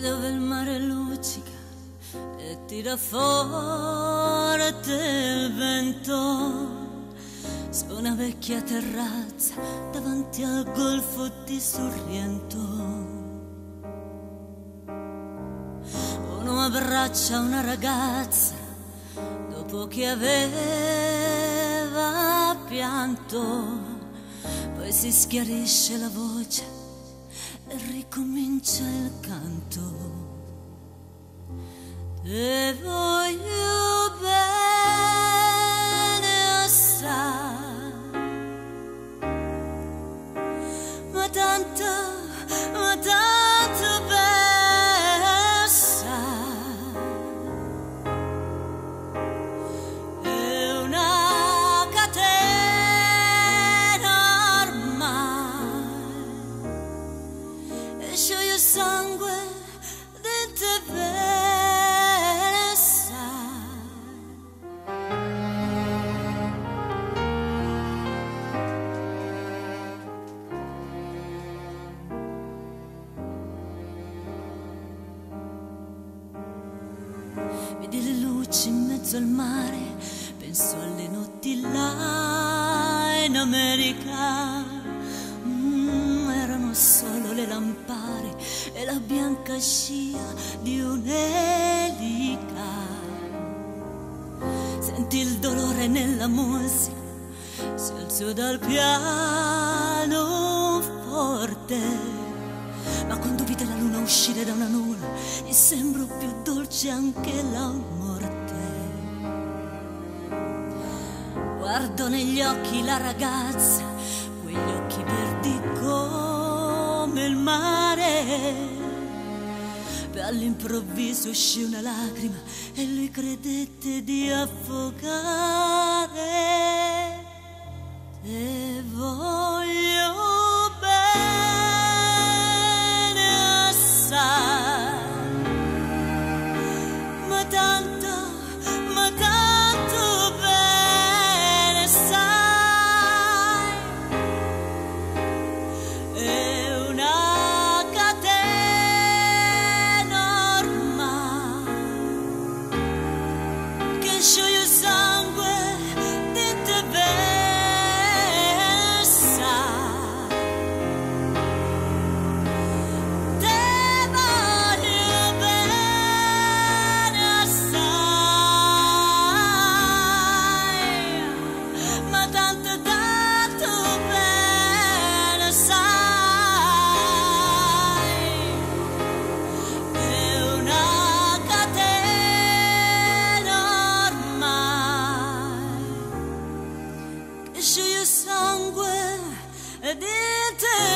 dove il mare luccica e tira forte il vento, su una vecchia terrazza davanti al golfo di Sorrento. Uno abbraccia una ragazza dopo che aveva pianto, poi si schiarisce la voce e ricomincia il canto. Te voglio bene assai, ma tanto bene assai. È una catena ormai, e scioglie sangue dentro te. Vedi le luci in mezzo al mare, penso alle notti là in America. Erano solo le lampare e la bianca scia di un'elica. Senti il dolore nella musica, si alzò dal piano forte. Ma quando vide la luna uscire da una nuvola, gli sembrò più dolce anche la morte. Guardo negli occhi la ragazza, quegli occhi verdi come il mare. Poi all'improvviso uscì una lacrima e lui credette di affogare. Te voglio ma tanto bene sai. È una catena ormai che scioglie il sangue dentro bene sai. Scioglie sangue di te.